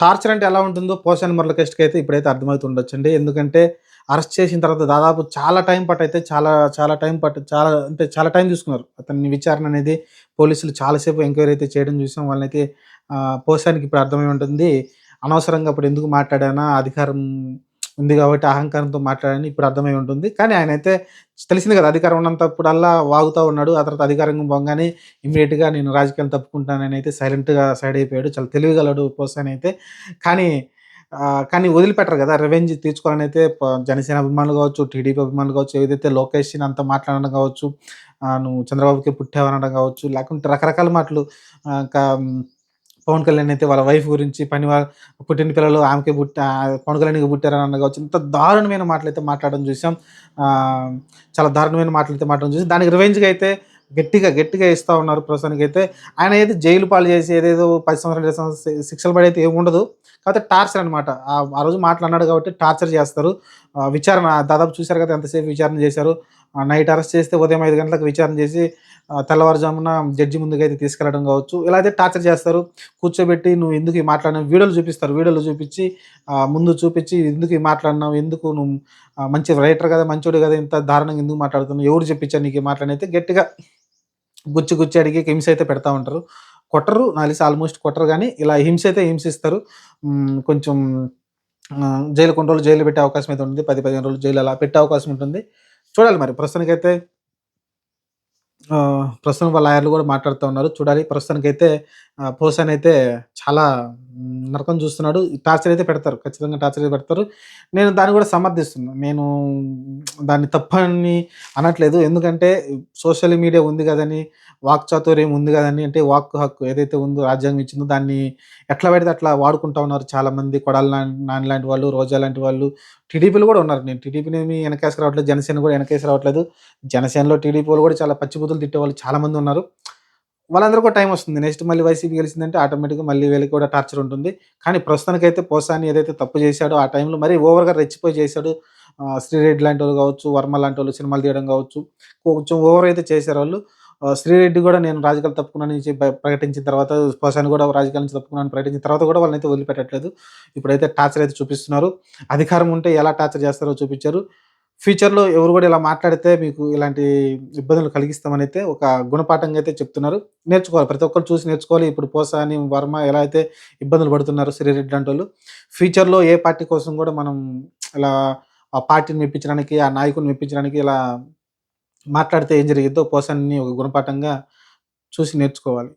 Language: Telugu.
టార్చర్ అంటే ఎలా ఉంటుందో పోసాని మురళీకృష్ణకైతే ఇప్పుడైతే అర్థమవుతుండొచ్చండి. ఎందుకంటే అరెస్ట్ చేసిన తర్వాత దాదాపు చాలా టైం పట్టయితే చాలా చాలా టైం పట్టు చాలా అంటే చాలా టైం తీసుకున్నారు. అతన్ని విచారణ అనేది పోలీసులు చాలా సేపు ఎంక్వైరీ అయితే చేయడం చూసాం. వాళ్ళనైతే పోసానికి ఇప్పుడు అర్థమై ఉంటుంది. అనవసరంగా అప్పుడు ఎందుకు మాట్లాడానా, అధికారం ఉంది కాబట్టి అహంకారంతో మాట్లాడానని ఇప్పుడు అర్థమై ఉంటుంది. కానీ ఆయనైతే తెలిసింది కదా! అధికారం ఉన్నంతప్పుడల్లా వాగుతా ఉన్నాడు. ఆ తర్వాత అధికారం పొంగానే ఇమ్మీడియేట్‌గా నేను రాజకీయాలు తప్పుకుంటానని అయితే సైలెంట్‌గా సైడ్ అయిపోయాడు. చాలా తెలివిగలడు పోసాని అయితే. కానీ కానీ వదిలిపెట్టరు కదా! రివెంజ్ తీర్చుకోవాలనైతే జనసేన అభిమానులు కావచ్చు, టీడీపీ అభిమానులు కావచ్చు, ఏదైతే లోకేష్‌ని అంత మాట్లాడడం కావచ్చు, నువ్వు చంద్రబాబుకే పుట్టావనడం కావచ్చు, లేకుంటే రకరకాల మాటలు ఇంకా పవన్ కళ్యాణ్ అయితే వాళ్ళ వైఫ్ గురించి పుట్టిన పిల్లలు ఆమెకే పవన్ కళ్యాణ్‌కి పుట్టారని అనడం కావచ్చు. ఇంత దారుణమైన మాటలైతే మాట్లాడడం చూసాం. ఆహ్, చాలా దారుణమైన మాటలైతే మాట్లాడడం చూసాం. దానికి రివెంజ్‌గా అయితే గట్టిగా ఇస్తా ఉన్నారు ప్రస్తుతానికైతే. ఆయన ఏదో జైలు పాలు చేసి ఏదేదో 10 సంవత్సరాలు, 20 సంవత్సరాలు శిక్షలు పడైతే ఏముండదు. కాకపోతే టార్చర్ అనమాట. ఆ రోజు మాటలన్నాడు కాబట్టి టార్చర్ చేస్తారు. విచారణ దాదాపు చూసారు కదా! ఎంతసేపు విచారణ చేశారు. నైట్ అరెస్ట్ చేస్తే ఉదయం 5 గంటలకు విచారణ చేసి తెల్లవారుజామున జడ్జి ముందుకైతే తీసుకెళ్లడం కావచ్చు. ఇలా అయితే టార్చర్ చేస్తారు. కూర్చోబెట్టి నువ్వు ఎందుకు ఈ మాట్లాడినావు వీడియోలు చూపిస్తారు. వీడియోలు చూపించి ముందు చూపించి ఎందుకు ఈ మాట్లాడినావు? ఎందుకు నువ్వు మంచి రైటర్ కదా! మంచోడు కదా! ఇంత దారుణంగా ఎందుకు మాట్లాడుతున్నావు? ఎవరు చెప్పించారు నీకు ఈ మాటలనైతే గట్టిగా గుచ్చి అడిగి హింస అయితే పెడతా ఉంటారు. కొట్టరు. నాకు తెలిసి ఆల్మోస్ట్ కొట్టరు గానీ, ఇలా హింస అయితే హింసిస్తారు. కొంచెం జైలు కొన్ని రోజులు జైల్‌లో పెట్టే అవకాశం అయితే ఉంటుంది. 10, 15 రోజులు జైలు అలా పెట్టే అవకాశం ఉంటుంది. చూడాలి మరి ప్రస్తుతానికైతే ప్రస్తుతం వాళ్ళ లాయర్‌లు గూడా మాట్లాడుతా ఉన్నారు. చూడాలి ప్రస్తుతానికైతే పోసానయితే చాలా నరకం చూస్తున్నాడు. టార్చర్ అయితే పెడతారు. ఖచ్చితంగా టార్చర్ అయితే పెడతారు. నేను దాన్ని గూడా సమర్థిస్తున్నా. నేను దాన్ని తప్పని అనట్లేదు. ఎందుకంటే సోషల్ మీడియా ఉంది గదని, వాక్చాతుర్యం ఉంది గదని అంటే వాక్ హక్కు ఏదైతే ఉందో రాజ్యాంగం ఇచ్చిందో దాన్ని ఎట్లా పడితే అట్లా వాడుకుంటా ఉన్నారు చాలామంది. కొడాలి నాని లాంటి వాళ్ళు, రోజా లాంటి వాళ్ళు, టీడీపీలో గూడా ఉన్నారు. నేను టీడీపీనేమి ఎనకేసుకు రావట్లేదు. జనసేన గూడా ఎనకేసి రావట్లేదు. జనసేనలో టీడీపీ వాళ్ళు గూడా చాలా పచ్చి బూతులు తిట్టేవాళ్ళు చాలా మందున్నారు. వాళ్ళందరికి కూడా టైమొస్తుంది. నెక్స్ట్ మళ్ళీ వైసీపీ గెలిసిందంటే ఆటోమేటిక్‌గా మళ్ళీ వీళ్ళకి కూడా టార్చర్ ఉంటుంది. కానీ ప్రస్తుతానికైతే పోసాని ఏదైతే తప్పు చేశాడో ఆ టైంలో మరీ ఓవర్‌గా రెచ్చిపోయి చేశాడు. శ్రీరెడ్డి లాంటోళ్ళు కావచ్చు, వర్మ లాంటోళ్ళు సినిమాలు తీయడం కావచ్చు, కొంచెం ఓవర్ అయితే చేశారు వాళ్ళు. శ్రీరెడ్డి కూడా నేను రాజకీయాలు తప్పుకున్నానని చెప్పి ప్రకటించిన తర్వాత, పోసాని కూడా రాజకీయాల నుంచి తప్పుకున్నానని ప్రకటించిన తర్వాత కూడా వాళ్ళనైతే వదిలిపెట్టట్లేదు. ఇప్పుడైతే టార్చర్ అయితే చూపిస్తున్నారు. అధికారం ఉంటే ఎలా టార్చర్ చేస్తారో చూపిచ్చారు. ఫ్యూచర్‌లో ఎవరు గూడా ఇలా మాట్లాడితే మీకు ఇలాంటి ఇబ్బందులు కలిగిస్తామనైతే ఒక గుణపాఠంగా అయితే చెప్తున్నారు. నేర్చుకోవాలి. ప్రతి ఒక్కరు చూసి నేర్చుకోవాలి. ఇప్పుడు పోసాని, వర్మ ఎలా అయితే ఇబ్బందులు పడుతున్నారో శ్రీరెడ్డి లాంటోళ్ళు, ఫ్యూచర్‌లో ఏ పార్టీ కోసం గూడా మనం ఇలా ఆ పార్టీని మెప్పించడానికి, ఆ నాయకుడిని మెప్పించడానికి ఇలా మాట్లాడితే ఏం జరిగిద్దో పోసానిని ఒక గుణపాఠంగా చూసి నేర్చుకోవాలి.